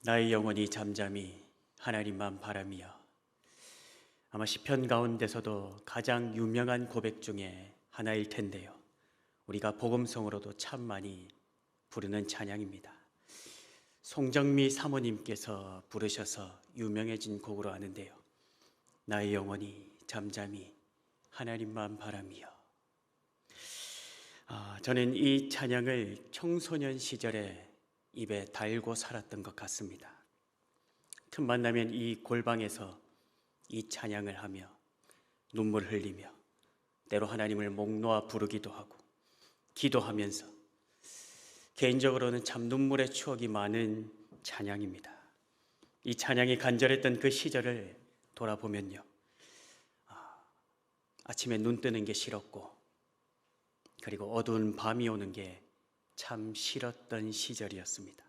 나의 영혼이 잠잠히 하나님만 바라며. 아마 시편 가운데서도 가장 유명한 고백 중에 하나일 텐데요, 우리가 복음성으로도 참 많이 부르는 찬양입니다. 송정미 사모님께서 부르셔서 유명해진 곡으로 아는데요, 나의 영혼이 잠잠히 하나님만 바라며. 저는 이 찬양을 청소년 시절에 입에 달고 살았던 것 같습니다. 틈만 나면 이 골방에서 이 찬양을 하며 눈물 흘리며 때로 하나님을 목 놓아 부르기도 하고 기도하면서, 개인적으로는 참 눈물의 추억이 많은 찬양입니다. 이 찬양이 간절했던 그 시절을 돌아보면요, 아침에 눈 뜨는 게 싫었고, 그리고 어두운 밤이 오는 게 참 싫었던 시절이었습니다.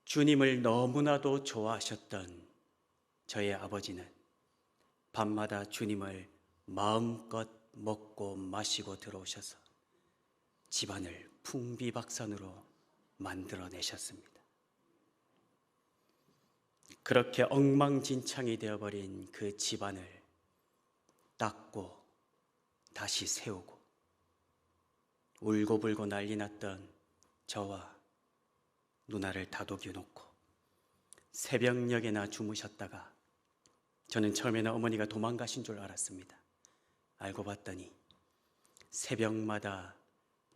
주님을 너무나도 좋아하셨던 저의 아버지는 밤마다 주님을 마음껏 먹고 마시고 들어오셔서 집안을 풍비박산으로 만들어내셨습니다. 그렇게 엉망진창이 되어버린 그 집안을 닦고 다시 세우고, 울고불고 난리 났던 저와 누나를 다독여 놓고 새벽녘에나 주무셨다가, 저는 처음에는 어머니가 도망가신 줄 알았습니다. 알고 봤더니 새벽마다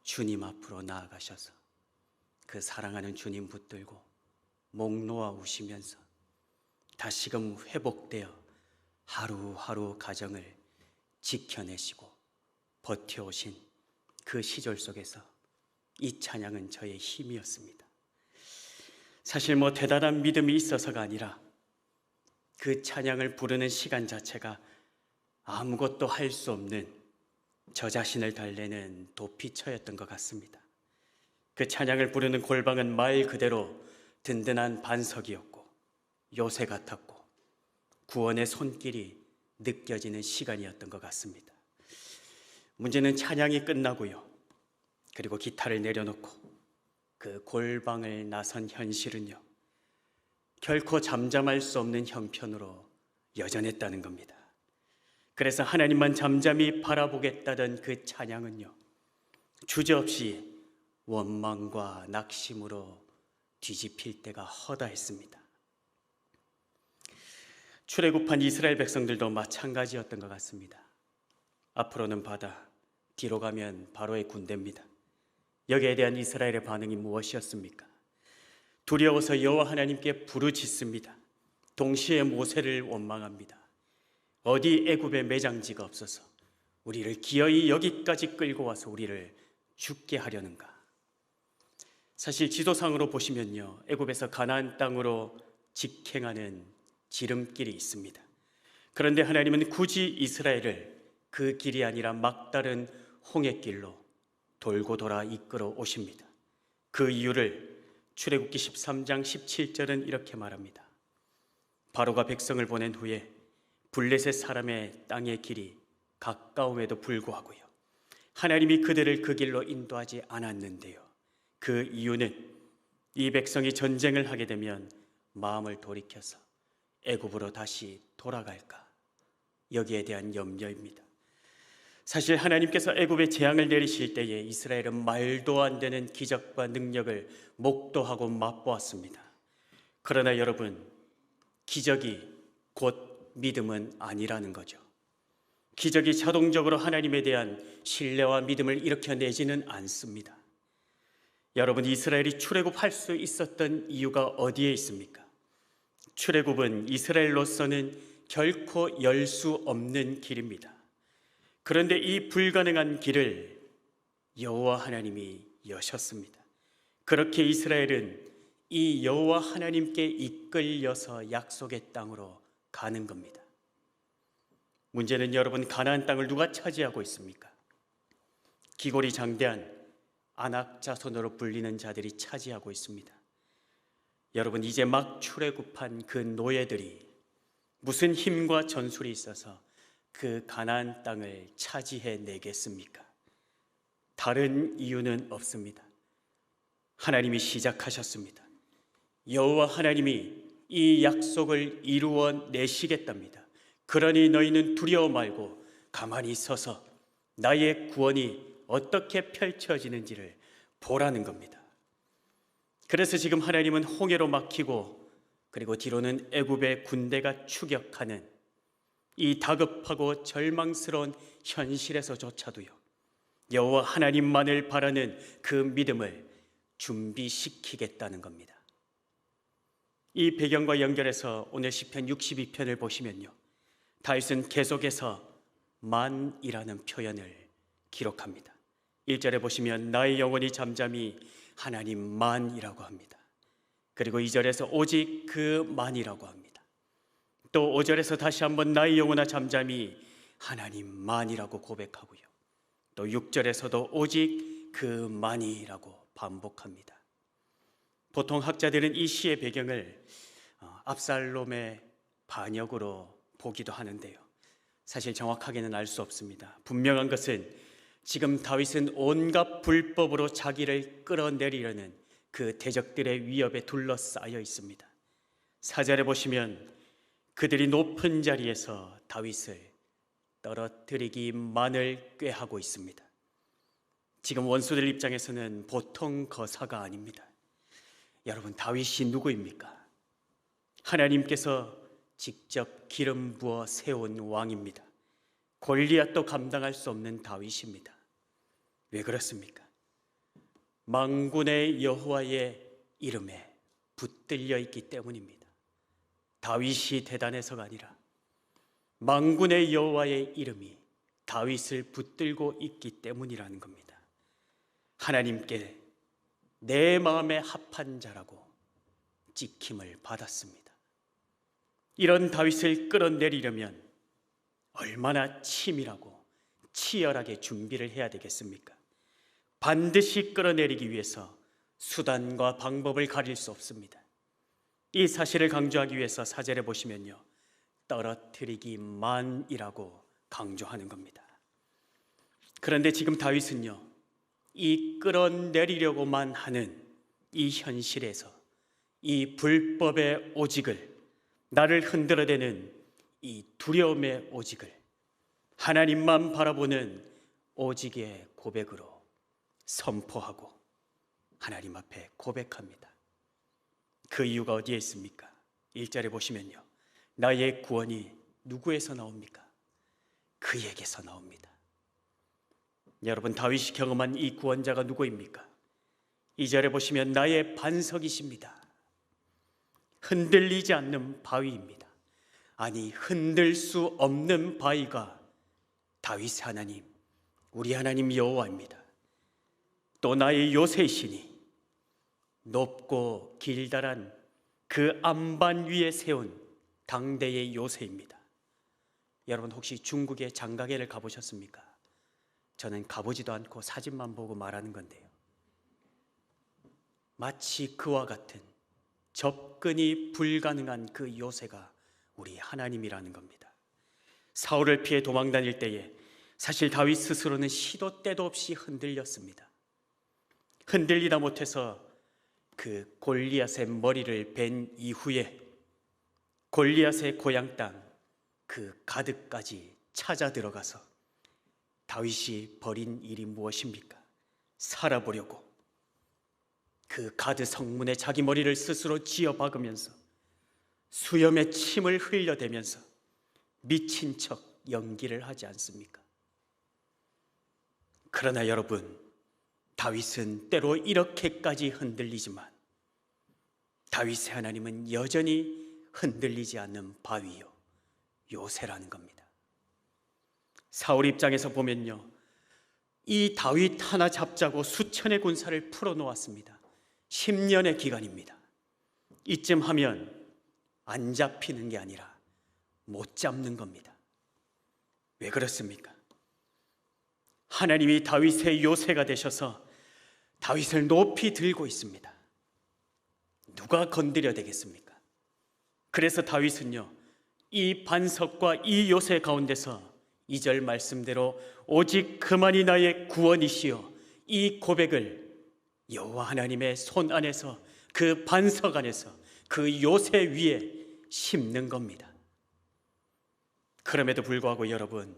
주님 앞으로 나아가셔서 그 사랑하는 주님 붙들고 목 놓아 우시면서 다시금 회복되어 하루하루 가정을 지켜내시고 버텨오신 그 시절 속에서 이 찬양은 저의 힘이었습니다. 사실 대단한 믿음이 있어서가 아니라 그 찬양을 부르는 시간 자체가 아무것도 할 수 없는 저 자신을 달래는 도피처였던 것 같습니다. 그 찬양을 부르는 골방은 말 그대로 든든한 반석이었고 요새 같았고 구원의 손길이 느껴지는 시간이었던 것 같습니다. 문제는 찬양이 끝나고요, 그리고 기타를 내려놓고 그 골방을 나선 현실은요, 결코 잠잠할 수 없는 형편으로 여전했다는 겁니다. 그래서 하나님만 잠잠히 바라보겠다던 그 찬양은요, 주저없이 원망과 낙심으로 뒤집힐 때가 허다했습니다. 출애굽한 이스라엘 백성들도 마찬가지였던 것 같습니다. 앞으로는 바다, 뒤로 가면 바로의 군대입니다. 여기에 대한 이스라엘의 반응이 무엇이었습니까? 두려워서 여호와 하나님께 부르짖습니다. 동시에 모세를 원망합니다. 어디 애굽에 매장지가 없어서 우리를 기어이 여기까지 끌고 와서 우리를 죽게 하려는가? 사실 지도상으로 보시면요, 애굽에서 가나안 땅으로 직행하는 지름길이 있습니다. 그런데 하나님은 굳이 이스라엘을 그 길이 아니라 막다른 홍해길로 돌고 돌아 이끌어 오십니다. 그 이유를 출애굽기 13장 17절은 이렇게 말합니다. 바로가 백성을 보낸 후에 블레셋 사람의 땅의 길이 가까움에도 불구하고요, 하나님이 그들을 그 길로 인도하지 않았는데요, 그 이유는 이 백성이 전쟁을 하게 되면 마음을 돌이켜서 애굽으로 다시 돌아갈까, 여기에 대한 염려입니다. 사실 하나님께서 애굽에 재앙을 내리실 때에 이스라엘은 말도 안 되는 기적과 능력을 목도하고 맛보았습니다. 그러나 여러분, 기적이 곧 믿음은 아니라는 거죠. 기적이 자동적으로 하나님에 대한 신뢰와 믿음을 일으켜내지는 않습니다. 여러분, 이스라엘이 출애굽할 수 있었던 이유가 어디에 있습니까? 출애굽은 이스라엘로서는 결코 열 수 없는 길입니다. 그런데 이 불가능한 길을 여호와 하나님이 여셨습니다. 그렇게 이스라엘은 이 여호와 하나님께 이끌려서 약속의 땅으로 가는 겁니다. 문제는 여러분, 가나안 땅을 누가 차지하고 있습니까? 기골이 장대한 아낙 자손으로 불리는 자들이 차지하고 있습니다. 여러분, 이제 막 출애굽한 그 노예들이 무슨 힘과 전술이 있어서 그 가나안 땅을 차지해 내겠습니까? 다른 이유는 없습니다. 하나님이 시작하셨습니다. 여호와 하나님이 이 약속을 이루어 내시겠답니다. 그러니 너희는 두려워 말고 가만히 서서 나의 구원이 어떻게 펼쳐지는지를 보라는 겁니다. 그래서 지금 하나님은 홍해로 막히고 그리고 뒤로는 애굽의 군대가 추격하는 이 다급하고 절망스러운 현실에서조차도요, 여호와 하나님만을 바라는 그 믿음을 준비시키겠다는 겁니다. 이 배경과 연결해서 오늘 시편 62편을 보시면요, 다윗은 계속해서 만이라는 표현을 기록합니다. 1절에 보시면 나의 영혼이 잠잠히 하나님만이라고 합니다. 그리고 2절에서 오직 그만이라고 합니다. 또 5절에서 다시 한번 나의 영혼아 잠잠히 하나님만이라고 고백하고요, 또 6절에서도 오직 그만이라고 반복합니다. 보통 학자들은 이 시의 배경을 압살롬의 반역으로 보기도 하는데요, 사실 정확하게는 알 수 없습니다. 분명한 것은 지금 다윗은 온갖 불법으로 자기를 끌어내리려는 그 대적들의 위협에 둘러싸여 있습니다. 4절에 보시면 그들이 높은 자리에서 다윗을 떨어뜨리기만을 꾀하고 있습니다. 지금 원수들 입장에서는 보통 거사가 아닙니다. 여러분, 다윗이 누구입니까? 하나님께서 직접 기름 부어 세운 왕입니다. 골리앗도 감당할 수 없는 다윗입니다. 왜 그렇습니까? 만군의 여호와의 이름에 붙들려 있기 때문입니다. 다윗이 대단해서가 아니라 만군의 여호와의 이름이 다윗을 붙들고 있기 때문이라는 겁니다. 하나님께 내 마음에 합한 자라고 찍힘을 받았습니다. 이런 다윗을 끌어내리려면 얼마나 치밀하고 치열하게 준비를 해야 되겠습니까? 반드시 끌어내리기 위해서 수단과 방법을 가릴 수 없습니다. 이 사실을 강조하기 위해서 4절에 보시면요, 떨어뜨리기만이라고 강조하는 겁니다. 그런데 지금 다윗은요, 이 끌어내리려고만 하는 이 현실에서 이 불법의 오직을, 나를 흔들어대는 이 두려움의 오직을 하나님만 바라보는 오직의 고백으로 선포하고 하나님 앞에 고백합니다. 그 이유가 어디에 있습니까? 1절에 보시면요, 나의 구원이 누구에서 나옵니까? 그에게서 나옵니다. 여러분, 다윗이 경험한 이 구원자가 누구입니까? 2절에 보시면 나의 반석이십니다. 흔들리지 않는 바위입니다. 아니, 흔들 수 없는 바위가 다윗의 하나님, 우리 하나님 여호와입니다. 또 나의 요새이시니 높고 길다란 그 안반 위에 세운 당대의 요새입니다. 여러분, 혹시 중국의 장가게를 가보셨습니까? 저는 가보지도 않고 사진만 보고 말하는 건데요, 마치 그와 같은 접근이 불가능한 그 요새가 우리 하나님이라는 겁니다. 사울을 피해 도망 다닐 때에 사실 다윗 스스로는 시도 때도 없이 흔들렸습니다. 흔들리다 못해서 그 골리앗의 머리를 벤 이후에 골리앗의 고향 땅 그 가드까지 찾아 들어가서 다윗이 벌인 일이 무엇입니까? 살아보려고 그 가드 성문에 자기 머리를 스스로 쥐어 박으면서 수염에 침을 흘려대면서 미친 척 연기를 하지 않습니까? 그러나 여러분, 다윗은 때로 이렇게까지 흔들리지만 다윗의 하나님은 여전히 흔들리지 않는 바위요, 요새라는 겁니다. 사울 입장에서 보면요, 이 다윗 하나 잡자고 수천의 군사를 풀어놓았습니다. 10년의 기간입니다. 이쯤 하면 안 잡히는 게 아니라 못 잡는 겁니다. 왜 그렇습니까? 하나님이 다윗의 요새가 되셔서 다윗을 높이 들고 있습니다. 누가 건드려 되겠습니까? 그래서 다윗은요, 이 반석과 이 요새 가운데서 2절 말씀대로 오직 그만이 나의 구원이시여, 이 고백을 여호와 하나님의 손 안에서 그 반석 안에서 그 요새 위에 심는 겁니다. 그럼에도 불구하고 여러분,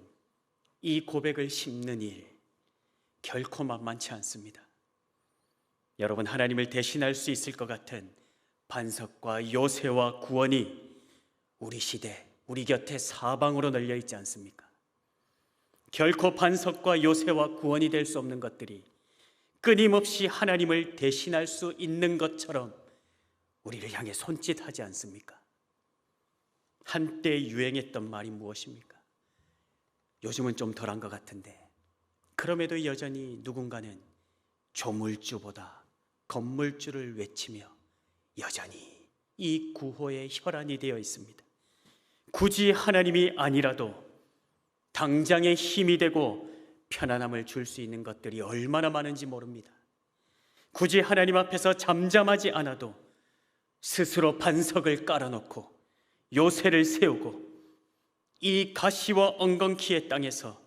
이 고백을 심는 일 결코 만만치 않습니다. 여러분, 하나님을 대신할 수 있을 것 같은 반석과 요새와 구원이 우리 시대, 우리 곁에 사방으로 널려 있지 않습니까? 결코 반석과 요새와 구원이 될 수 없는 것들이 끊임없이 하나님을 대신할 수 있는 것처럼 우리를 향해 손짓하지 않습니까? 한때 유행했던 말이 무엇입니까? 요즘은 좀 덜한 것 같은데, 그럼에도 여전히 누군가는 조물주보다 건물주를 외치며 여전히 이 구호의 혈안이 되어 있습니다. 굳이 하나님이 아니라도 당장의 힘이 되고 편안함을 줄 수 있는 것들이 얼마나 많은지 모릅니다. 굳이 하나님 앞에서 잠잠하지 않아도 스스로 반석을 깔아놓고 요새를 세우고 이 가시와 엉겅퀴의 땅에서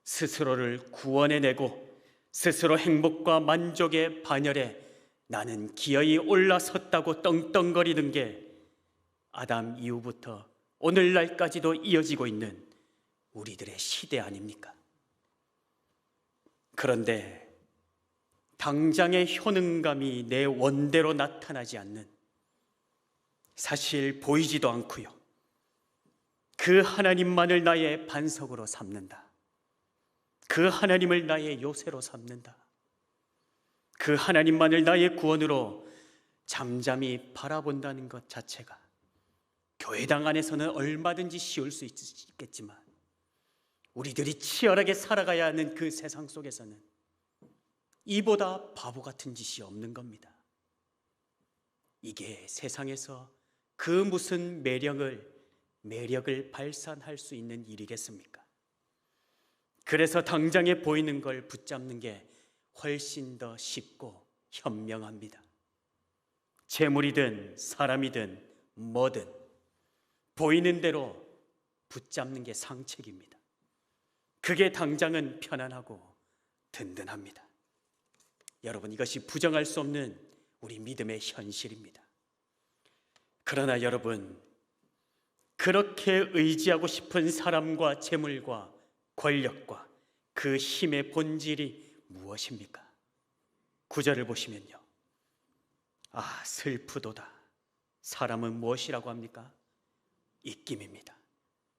스스로를 구원해내고 스스로 행복과 만족의 반열에 나는 기어이 올라섰다고 떵떵거리는 게 아담 이후부터 오늘날까지도 이어지고 있는 우리들의 시대 아닙니까? 그런데 당장의 효능감이 내 원대로 나타나지 않는, 사실 보이지도 않고요, 그 하나님만을 나의 반석으로 삼는다, 그 하나님을 나의 요새로 삼는다, 그 하나님만을 나의 구원으로 잠잠히 바라본다는 것 자체가 교회당 안에서는 얼마든지 쉬울 수 있겠지만 우리들이 치열하게 살아가야 하는 그 세상 속에서는 이보다 바보 같은 짓이 없는 겁니다. 이게 세상에서 그 무슨 매력을 발산할 수 있는 일이겠습니까? 그래서 당장에 보이는 걸 붙잡는 게 훨씬 더 쉽고 현명합니다. 재물이든 사람이든 뭐든 보이는 대로 붙잡는 게 상책입니다. 그게 당장은 편안하고 든든합니다. 여러분, 이것이 부정할 수 없는 우리 믿음의 현실입니다. 그러나 여러분, 그렇게 의지하고 싶은 사람과 재물과 권력과 그 힘의 본질이 무엇입니까? 9절을 보시면요, 아, 슬프도다. 사람은 무엇이라고 합니까? 입김입니다.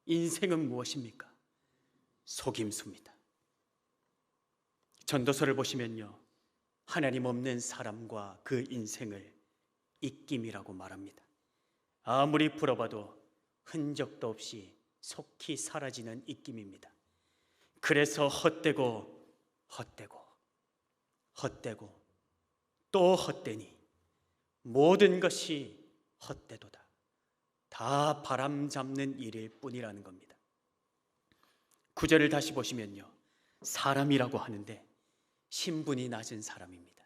인생은 무엇입니까? 속임수입니다. 전도서를 보시면요, 하나님 없는 사람과 그 인생을 입김이라고 말합니다. 아무리 풀어봐도 흔적도 없이 속히 사라지는 입김입니다. 그래서 헛되고 또 헛되니 모든 것이 헛되도다. 다 바람 잡는 일일 뿐이라는 겁니다. 9절을 다시 보시면요, 사람이라고 하는데 신분이 낮은 사람입니다.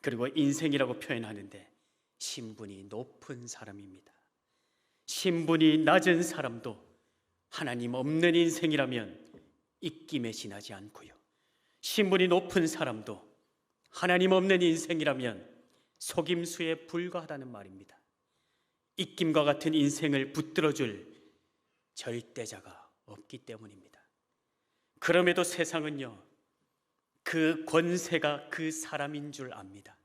그리고 인생이라고 표현하는데 신분이 높은 사람입니다. 신분이 낮은 사람도 하나님 없는 인생이라면 입김에 지나지 않고요, 신분이 높은 사람도 하나님 없는 인생이라면 속임수에 불과하다는 말입니다. 입김과 같은 인생을 붙들어줄 절대자가 없기 때문입니다. 그럼에도 세상은요, 그 권세가 그 사람인 줄 압니다.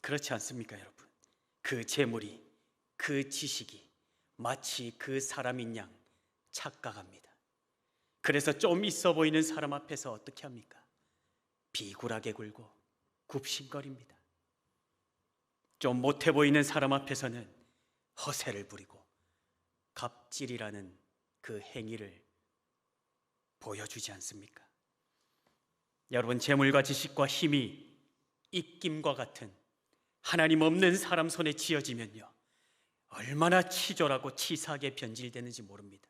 그렇지 않습니까, 여러분? 그 재물이, 그 지식이 마치 그 사람인 양 착각합니다. 그래서 좀 있어 보이는 사람 앞에서 어떻게 합니까? 비굴하게 굴고 굽신거립니다. 좀 못해 보이는 사람 앞에서는 허세를 부리고 갑질이라는 그 행위를 보여주지 않습니까? 여러분, 재물과 지식과 힘이 입김과 같은 하나님 없는 사람 손에 쥐어지면요, 얼마나 치졸하고 치사하게 변질되는지 모릅니다.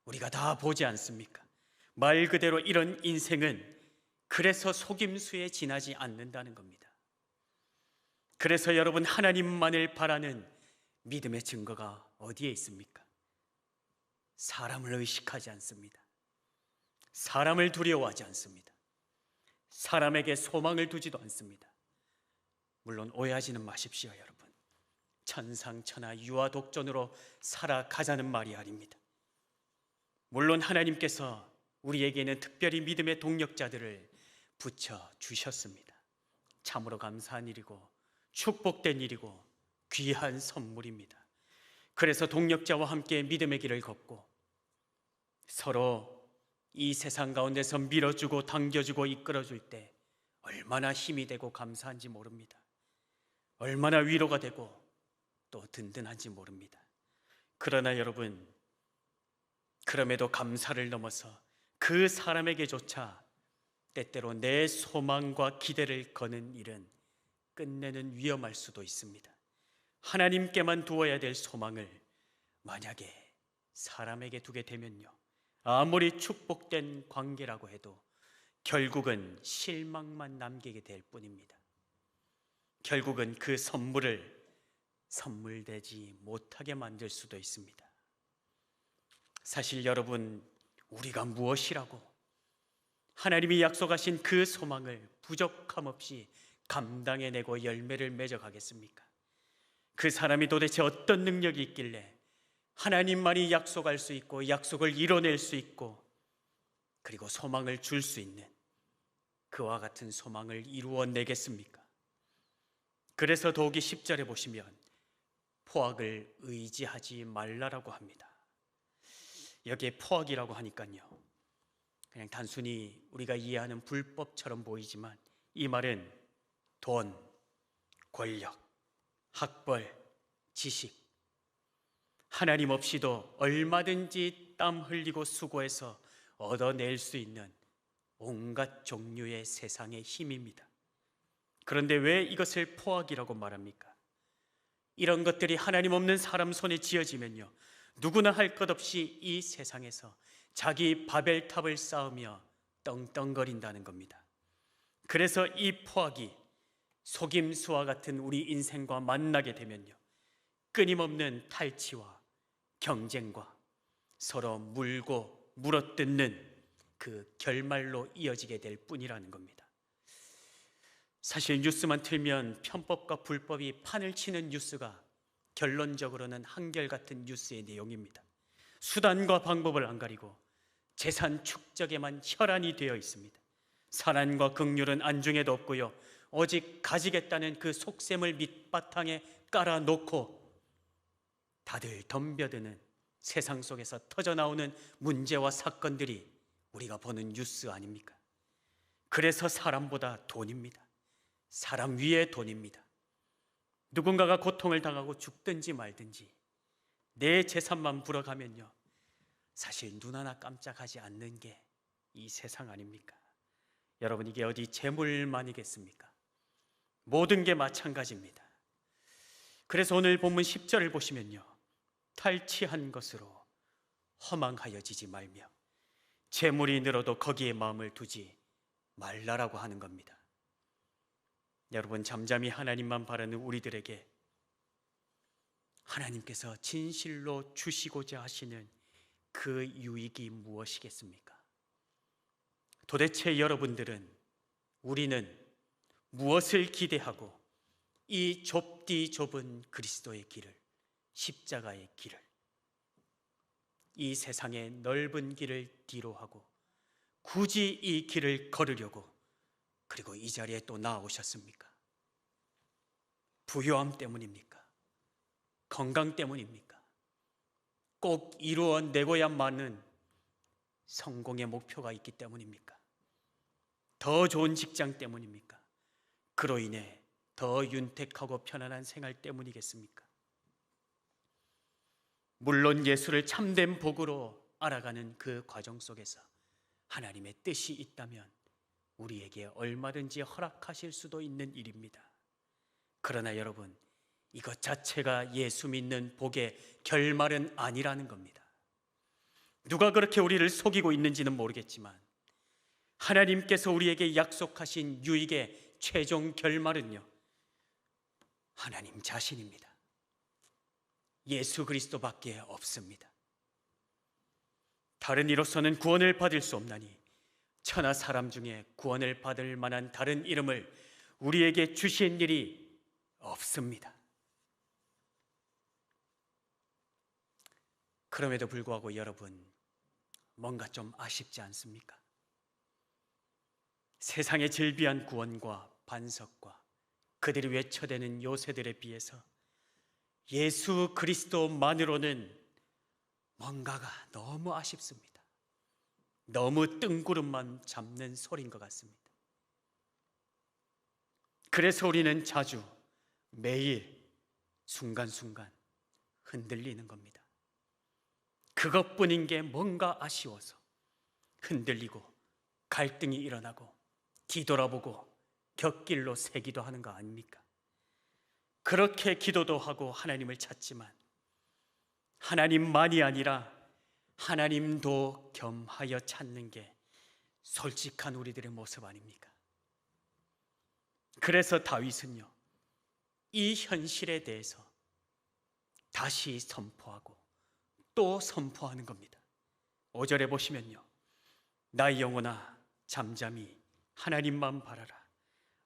우리가 다 보지 않습니까? 말 그대로 이런 인생은 그래서 속임수에 지나지 않는다는 겁니다. 그래서 여러분, 하나님만을 바라는 믿음의 증거가 어디에 있습니까? 사람을 의식하지 않습니다. 사람을 두려워하지 않습니다. 사람에게 소망을 두지도 않습니다. 물론 오해하지는 마십시오, 여러분. 천상천하 유아독존으로 살아가자는 말이 아닙니다. 물론 하나님께서 우리에게는 특별히 믿음의 동력자들을 붙여 주셨습니다. 참으로 감사한 일이고 축복된 일이고 귀한 선물입니다. 그래서 동력자와 함께 믿음의 길을 걷고 서로 이 세상 가운데서 밀어주고 당겨주고 이끌어줄 때 얼마나 힘이 되고 감사한지 모릅니다. 얼마나 위로가 되고 또 든든한지 모릅니다. 그러나 여러분, 그럼에도 감사를 넘어서 그 사람에게조차 때때로 내 소망과 기대를 거는 일은 끝내는 위험할 수도 있습니다. 하나님께만 두어야 될 소망을 만약에 사람에게 두게 되면요, 아무리 축복된 관계라고 해도 결국은 실망만 남기게 될 뿐입니다. 결국은 그 선물을 선물되지 못하게 만들 수도 있습니다. 사실 여러분, 우리가 무엇이라고 하나님이 약속하신 그 소망을 부족함 없이 감당해내고 열매를 맺어가겠습니까? 그 사람이 도대체 어떤 능력이 있길래 하나님만이 약속할 수 있고 약속을 이뤄낼 수 있고 그리고 소망을 줄 수 있는 그와 같은 소망을 이루어내겠습니까? 그래서 더욱이 10절에 보시면 포악을 의지하지 말라라고 합니다. 여기에 포악이라고 하니까요, 그냥 단순히 우리가 이해하는 불법처럼 보이지만 이 말은 돈, 권력, 학벌, 지식, 하나님 없이도 얼마든지 땀 흘리고 수고해서 얻어낼 수 있는 온갖 종류의 세상의 힘입니다. 그런데 왜 이것을 포악이라고 말합니까? 이런 것들이 하나님 없는 사람 손에 쥐어지면요, 누구나 할 것 없이 이 세상에서 자기 바벨탑을 쌓으며 떵떵거린다는 겁니다. 그래서 이 포악이 속임수와 같은 우리 인생과 만나게 되면요, 끊임없는 탈취와 경쟁과 서로 물고 물어뜯는 그 결말로 이어지게 될 뿐이라는 겁니다. 사실 뉴스만 틀면 편법과 불법이 판을 치는 뉴스가 결론적으로는 한결같은 뉴스의 내용입니다. 수단과 방법을 안 가리고 재산 축적에만 혈안이 되어 있습니다. 사랑과 긍휼은 안중에도 없고요, 오직 가지겠다는 그 속셈을 밑바탕에 깔아놓고 다들 덤벼드는 세상 속에서 터져나오는 문제와 사건들이 우리가 보는 뉴스 아닙니까? 그래서 사람보다 돈입니다. 사람 위에 돈입니다. 누군가가 고통을 당하고 죽든지 말든지 내 재산만 불어가면요, 사실 눈 하나 깜짝하지 않는 게 이 세상 아닙니까? 여러분, 이게 어디 재물만이겠습니까? 모든 게 마찬가지입니다. 그래서 오늘 본문 10절을 보시면요, 탈취한 것으로 허망하여지지 말며 재물이 늘어도 거기에 마음을 두지 말라라고 하는 겁니다. 여러분, 잠잠히 하나님만 바라는 우리들에게 하나님께서 진실로 주시고자 하시는 그 유익이 무엇이겠습니까? 도대체 여러분들은, 우리는 무엇을 기대하고 이 좁디 좁은 그리스도의 길을, 십자가의 길을, 이 세상의 넓은 길을 뒤로하고 굳이 이 길을 걸으려고 그리고 이 자리에 또 나오셨습니까? 부유함 때문입니까? 건강 때문입니까? 꼭 이루어내고야만은 성공의 목표가 있기 때문입니까? 더 좋은 직장 때문입니까? 그로 인해 더 윤택하고 편안한 생활 때문이겠습니까? 물론 예수를 참된 복으로 알아가는 그 과정 속에서 하나님의 뜻이 있다면 우리에게 얼마든지 허락하실 수도 있는 일입니다. 그러나 여러분, 이것 자체가 예수 믿는 복의 결말은 아니라는 겁니다. 누가 그렇게 우리를 속이고 있는지는 모르겠지만 하나님께서 우리에게 약속하신 유익의 최종 결말은요, 하나님 자신입니다. 예수 그리스도밖에 없습니다. 다른 이로서는 구원을 받을 수 없나니 천하 사람 중에 구원을 받을 만한 다른 이름을 우리에게 주신 일이 없습니다. 그럼에도 불구하고 여러분, 뭔가 좀 아쉽지 않습니까? 세상의 질비한 구원과 반석과 그들이 외쳐대는 요새들에 비해서 예수 그리스도만으로는 뭔가가 너무 아쉽습니다. 너무 뜬구름만 잡는 소리인 것 같습니다. 그래서 우리는 자주, 매일, 순간순간 흔들리는 겁니다. 그것뿐인 게 뭔가 아쉬워서 흔들리고 갈등이 일어나고 뒤돌아보고 곁길로 새기도 하는 거 아닙니까? 그렇게 기도도 하고 하나님을 찾지만 하나님만이 아니라 하나님도 겸하여 찾는 게 솔직한 우리들의 모습 아닙니까? 그래서 다윗은요, 이 현실에 대해서 다시 선포하고 또 선포하는 겁니다. 5절에 보시면요, 나의 영혼아 잠잠히 하나님만 바라라.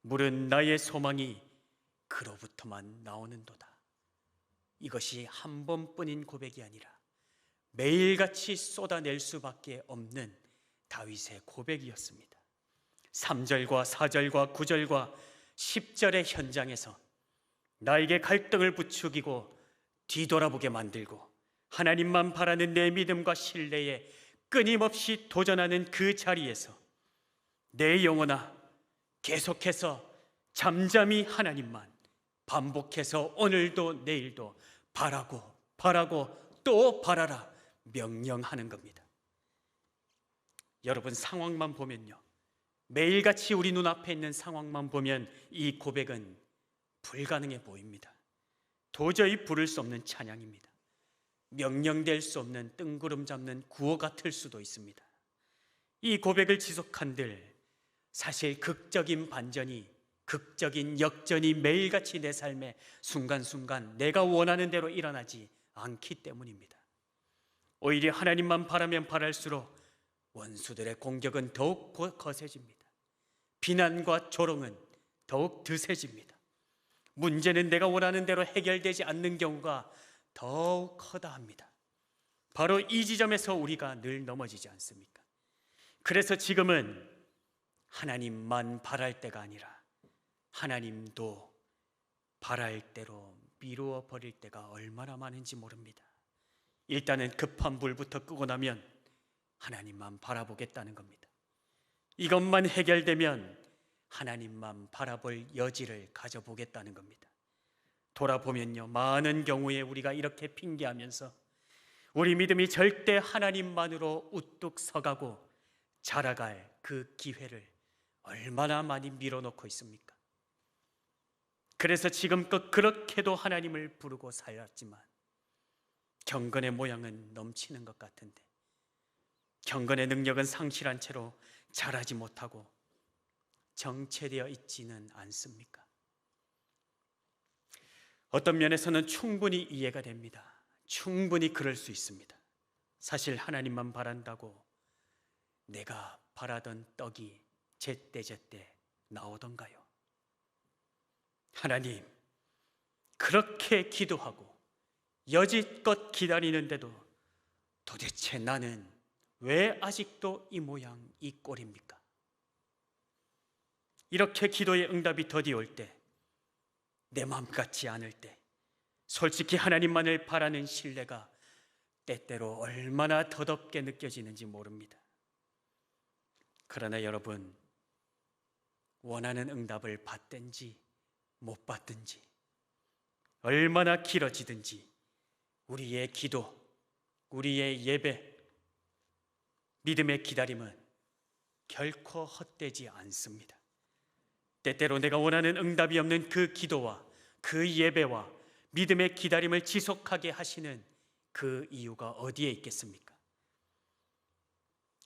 물은 나의 소망이 그로부터만 나오는도다. 이것이 한 번뿐인 고백이 아니라 매일같이 쏟아낼 수밖에 없는 다윗의 고백이었습니다. 3절과 4절과 9절과 10절의 현장에서 나에게 갈등을 부추기고 뒤돌아보게 만들고 하나님만 바라는 내 믿음과 신뢰에 끊임없이 도전하는 그 자리에서 내 영혼아 계속해서 잠잠히 하나님만 반복해서 오늘도 내일도 바라고 또 바라라 명령하는 겁니다. 여러분, 상황만 보면요, 매일같이 우리 눈앞에 있는 상황만 보면 이 고백은 불가능해 보입니다. 도저히 부를 수 없는 찬양입니다. 명령될 수 없는 뜬구름 잡는 구호 같을 수도 있습니다. 이 고백을 지속한들 사실 극적인 반전이, 극적인 역전이 매일같이 내 삶에 순간순간 내가 원하는 대로 일어나지 않기 때문입니다. 오히려 하나님만 바라면 바랄수록 원수들의 공격은 더욱 거세집니다. 비난과 조롱은 더욱 드세집니다. 문제는 내가 원하는 대로 해결되지 않는 경우가 더욱 커다합니다. 바로 이 지점에서 우리가 늘 넘어지지 않습니까? 그래서 지금은 하나님만 바랄 때가 아니라 하나님도 바랄 대로 미루어 버릴 때가 얼마나 많은지 모릅니다. 일단은 급한 불부터 끄고 나면 하나님만 바라보겠다는 겁니다. 이것만 해결되면 하나님만 바라볼 여지를 가져보겠다는 겁니다. 돌아보면요, 많은 경우에 우리가 이렇게 핑계하면서 우리 믿음이 절대 하나님만으로 우뚝 서가고 자라갈 그 기회를 얼마나 많이 밀어놓고 있습니까? 그래서 지금껏 그렇게도 하나님을 부르고 살았지만 경건의 모양은 넘치는 것 같은데 경건의 능력은 상실한 채로 자라지 못하고 정체되어 있지는 않습니까? 어떤 면에서는 충분히 이해가 됩니다. 충분히 그럴 수 있습니다. 사실 하나님만 바란다고 내가 바라던 떡이 제때제때 나오던가요? 하나님, 그렇게 기도하고 여지껏 기다리는데도 도대체 나는 왜 아직도 이 모양 이 꼴입니까? 이렇게 기도의 응답이 더디 올 때, 내 마음 같지 않을 때, 솔직히 하나님만을 바라는 신뢰가 때때로 얼마나 더덥게 느껴지는지 모릅니다. 그러나 여러분, 원하는 응답을 받든지 못 받든지 얼마나 길어지든지 우리의 기도, 우리의 예배, 믿음의 기다림은 결코 헛되지 않습니다. 때때로 내가 원하는 응답이 없는 그 기도와 그 예배와 믿음의 기다림을 지속하게 하시는 그 이유가 어디에 있겠습니까?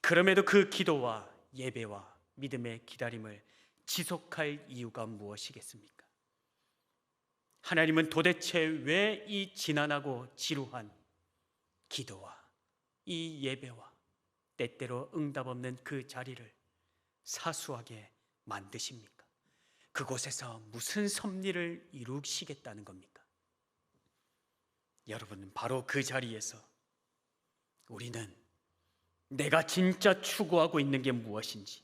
그럼에도 그 기도와 예배와 믿음의 기다림을 지속할 이유가 무엇이겠습니까? 하나님은 도대체 왜 이 지난하고 지루한 기도와 이 예배와 때때로 응답 없는 그 자리를 사수하게 만드십니까? 그곳에서 무슨 섭리를 이루시겠다는 겁니까? 여러분, 바로 그 자리에서 우리는 내가 진짜 추구하고 있는 게 무엇인지,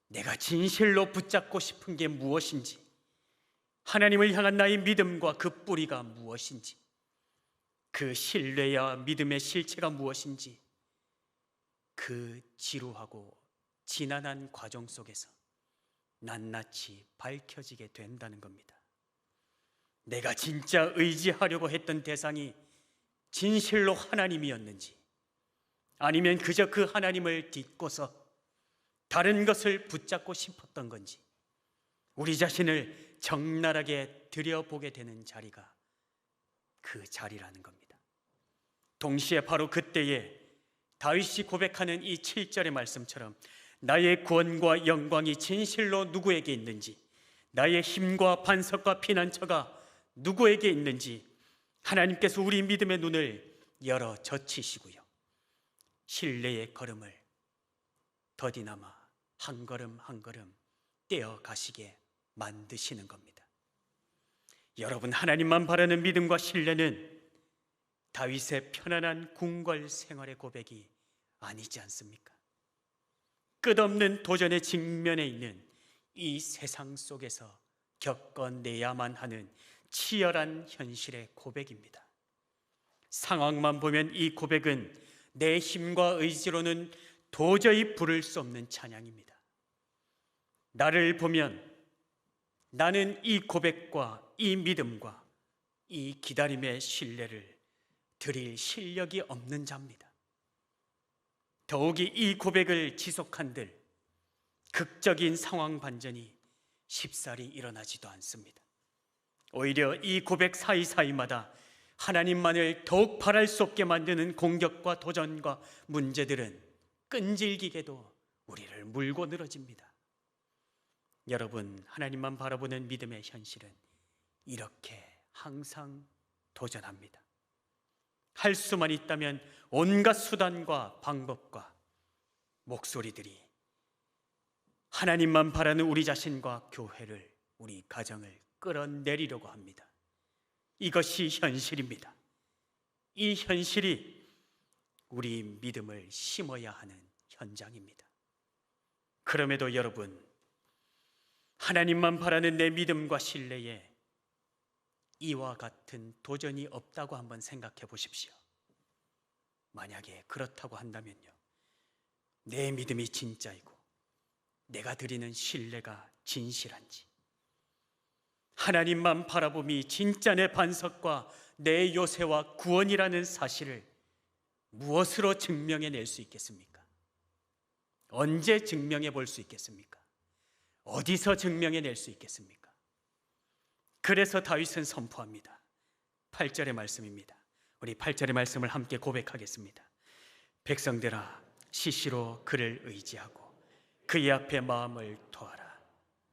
내가 진실로 붙잡고 싶은 게 무엇인지, 하나님을 향한 나의 믿음과 그 뿌리가 무엇인지, 그 신뢰와 믿음의 실체가 무엇인지, 그 지루하고 지난한 과정 속에서 낱낱이 밝혀지게 된다는 겁니다. 내가 진짜 의지하려고 했던 대상이 진실로 하나님이었는지, 아니면 그저 그 하나님을 딛고서 다른 것을 붙잡고 싶었던 건지, 우리 자신을 적나라하게 들여보게 되는 자리가 그 자리라는 겁니다. 동시에 바로 그때에 다윗이 고백하는 이 7절의 말씀처럼 나의 구원과 영광이 진실로 누구에게 있는지, 나의 힘과 반석과 피난처가 누구에게 있는지 하나님께서 우리 믿음의 눈을 열어 젖히시고요, 신뢰의 걸음을 더디나마 한 걸음 한 걸음 떼어 가시게 만드시는 겁니다. 여러분, 하나님만 바라는 믿음과 신뢰는 다윗의 편안한 궁궐 생활의 고백이 아니지 않습니까? 끝없는 도전의 직면에 있는 이 세상 속에서 겪어내야만 하는 치열한 현실의 고백입니다. 상황만 보면 이 고백은 내 힘과 의지로는 도저히 부를 수 없는 찬양입니다. 나를 보면 나는 이 고백과 이 믿음과 이 기다림의 신뢰를 드릴 실력이 없는 자입니다. 더욱이 이 고백을 지속한들 극적인 상황 반전이 쉽사리 일어나지도 않습니다. 오히려 이 고백 사이사이마다 하나님만을 더욱 바랄 수 없게 만드는 공격과 도전과 문제들은 끈질기게도 우리를 물고 늘어집니다. 여러분, 하나님만 바라보는 믿음의 현실은 이렇게 항상 도전합니다. 할 수만 있다면 온갖 수단과 방법과 목소리들이 하나님만 바라는 우리 자신과 교회를, 우리 가정을 끌어내리려고 합니다. 이것이 현실입니다. 이 현실이 우리 믿음을 심어야 하는 현장입니다. 그럼에도 여러분, 하나님만 바라는 내 믿음과 신뢰에 이와 같은 도전이 없다고 한번 생각해 보십시오. 만약에 그렇다고 한다면요, 내 믿음이 진짜이고 내가 드리는 신뢰가 진실한지, 하나님만 바라봄이 진짜 내 반석과 내 요새와 구원이라는 사실을 무엇으로 증명해낼 수 있겠습니까? 언제 증명해 볼 수 있겠습니까? 어디서 증명해낼 수 있겠습니까? 그래서 다윗은 선포합니다. 8절의 말씀입니다. 우리 8절의 말씀을 함께 고백하겠습니다. 백성들아, 시시로 그를 의지하고 그의 앞에 마음을 토하라.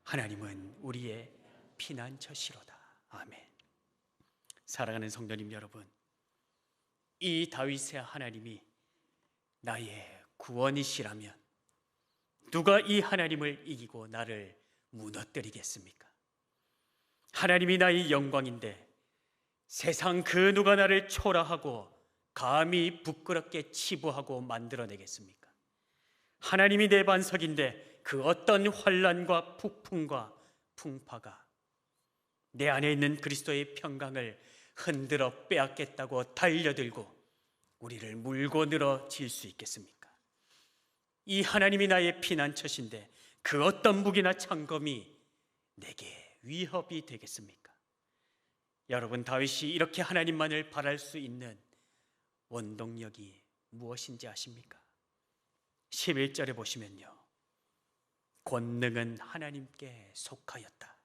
하나님은 우리의 피난처시로다. 아멘. 사랑하는 성도님 여러분, 이 다윗의 하나님이 나의 구원이시라면 누가 이 하나님을 이기고 나를 무너뜨리겠습니까? 하나님이 나의 영광인데 세상 그 누가 나를 초라하고 감히 부끄럽게 치부하고 만들어내겠습니까? 하나님이 내 반석인데 그 어떤 환난과 폭풍과 풍파가 내 안에 있는 그리스도의 평강을 흔들어 빼앗겠다고 달려들고 우리를 물고 늘어질 수 있겠습니까? 이 하나님이 나의 피난처신데 그 어떤 무기나 창검이 내게 위협이 되겠습니까? 여러분, 다윗이 이렇게 하나님만을 바랄 수 있는 원동력이 무엇인지 아십니까? 11절에 보시면요, 권능은 하나님께 속하였다.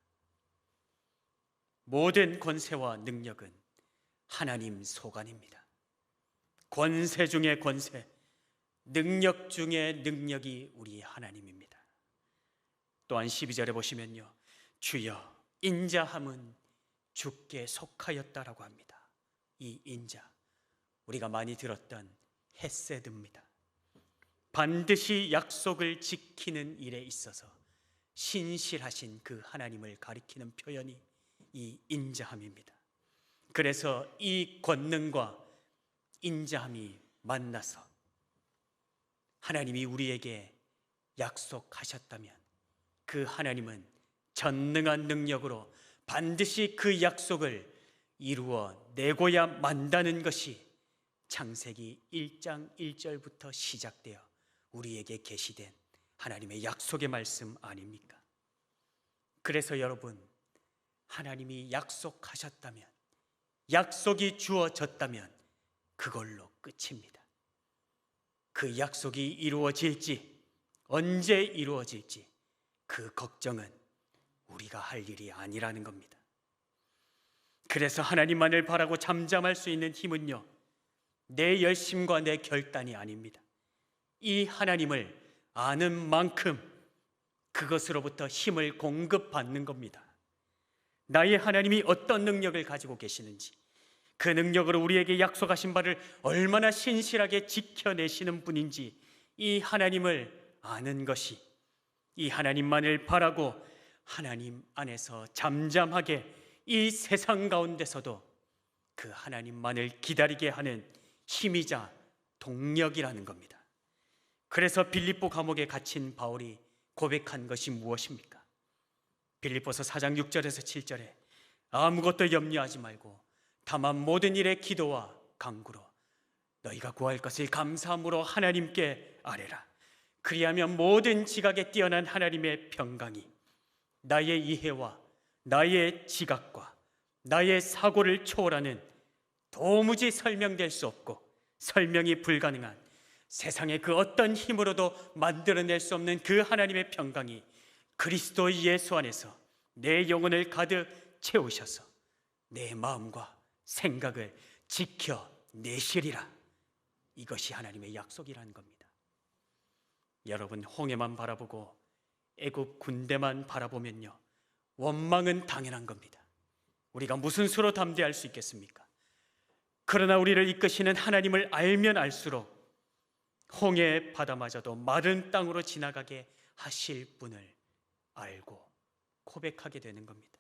모든 권세와 능력은 하나님 소관입니다. 권세 중에 권세, 능력 중에 능력이 우리 하나님입니다. 또한 12절에 보시면요, 주여 인자함은 주께 속하였다라고 합니다. 이 인자, 우리가 많이 들었던 헤세드입니다. 반드시 약속을 지키는 일에 있어서 신실하신 그 하나님을 가리키는 표현이 이 인자함입니다. 그래서 이 권능과 인자함이 만나서 하나님이 우리에게 약속하셨다면 그 하나님은 전능한 능력으로 반드시 그 약속을 이루어 내고야 만다는 것이 창세기 1장 1절부터 시작되어 우리에게 계시된 하나님의 약속의 말씀 아닙니까? 그래서 여러분, 하나님이 약속하셨다면, 약속이 주어졌다면 그걸로 끝입니다. 그 약속이 이루어질지, 언제 이루어질지 그 걱정은 우리가 할 일이 아니라는 겁니다. 그래서 하나님만을 바라고 잠잠할 수 있는 힘은요, 내 열심과 내 결단이 아닙니다. 이 하나님을 아는 만큼 그것으로부터 힘을 공급받는 겁니다. 나의 하나님이 어떤 능력을 가지고 계시는지, 그 능력으로 우리에게 약속하신 바를 얼마나 신실하게 지켜내시는 분인지 이 하나님을 아는 것이, 이 하나님만을 바라고 하나님 안에서 잠잠하게 이 세상 가운데서도 그 하나님만을 기다리게 하는 힘이자 동력이라는 겁니다. 그래서 빌립보 감옥에 갇힌 바울이 고백한 것이 무엇입니까? 빌립보서 4장 6절에서 7절에 아무것도 염려하지 말고 다만 모든 일에 기도와 간구로 너희가 구할 것을 감사함으로 하나님께 아뢰라. 그리하면 모든 지각에 뛰어난 하나님의 평강이 나의 이해와 나의 지각과 나의 사고를 초월하는 도무지 설명될 수 없고 설명이 불가능한 세상의 그 어떤 힘으로도 만들어낼 수 없는 그 하나님의 평강이 그리스도 예수 안에서 내 영혼을 가득 채우셔서 내 마음과 생각을 지켜내시리라. 이것이 하나님의 약속이라는 겁니다. 여러분, 홍해만 바라보고 애굽 군대만 바라보면요, 원망은 당연한 겁니다. 우리가 무슨 수로 담대할 수 있겠습니까? 그러나 우리를 이끄시는 하나님을 알면 알수록 홍해 바다마저도 마른 땅으로 지나가게 하실 분을 알고 고백하게 되는 겁니다.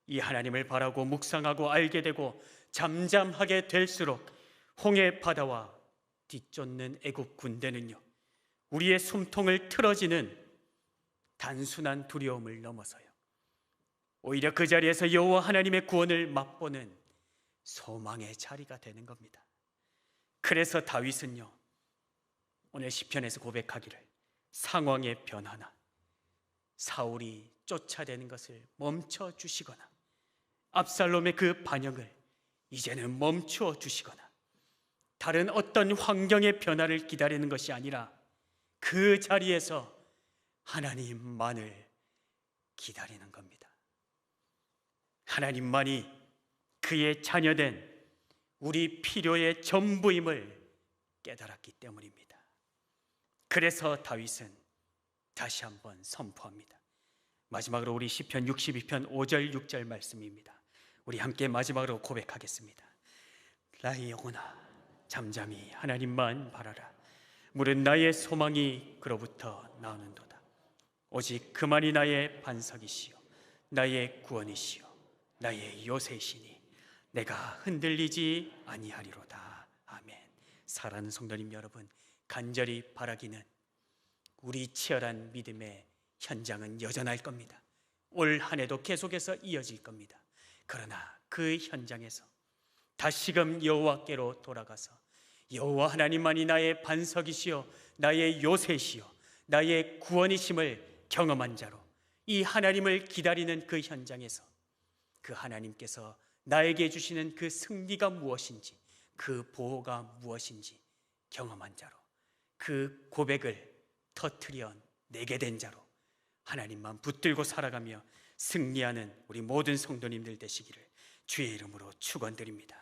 이 하나님을 바라고 묵상하고 알게 되고 잠잠하게 될수록 홍해 바다와 뒤쫓는 애굽 군대는요, 우리의 숨통을 틀어지는 단순한 두려움을 넘어서요, 오히려 그 자리에서 여호와 하나님의 구원을 맛보는 소망의 자리가 되는 겁니다. 그래서 다윗은요, 오늘 시편에서 고백하기를 상황의 변화나 사울이 쫓아대는 것을 멈춰 주시거나 압살롬의 그 반역을 이제는 멈추어 주시거나 다른 어떤 환경의 변화를 기다리는 것이 아니라 그 자리에서 하나님만을 기다리는 겁니다. 하나님만이 그의 자녀된 우리 필요의 전부임을 깨달았기 때문입니다. 그래서 다윗은 다시 한번 선포합니다. 마지막으로 우리 시편 62편 5절 6절 말씀입니다. 우리 함께 마지막으로 고백하겠습니다. 나의 영혼아 잠잠히 하나님만 바라라. 물은 나의 소망이 그로부터 나오는도다. 오직 그만이 나의 반석이시요 나의 구원이시요 나의 요새시니 내가 흔들리지 아니하리로다. 아멘. 사랑하는 성도님 여러분, 간절히 바라기는 우리 치열한 믿음의 현장은 여전할 겁니다. 올 한 해도 계속해서 이어질 겁니다. 그러나 그 현장에서 다시금 여호와께로 돌아가서 여호와 하나님만이 나의 반석이시요 나의 요새시요 나의 구원이심을 경험한 자로 이 하나님을 기다리는 그 현장에서 그 하나님께서 나에게 주시는 그 승리가 무엇인지, 그 보호가 무엇인지 경험한 자로, 그 고백을 터뜨려 내게 된 자로 하나님만 붙들고 살아가며 승리하는 우리 모든 성도님들 되시기를 주의 이름으로 축원드립니다.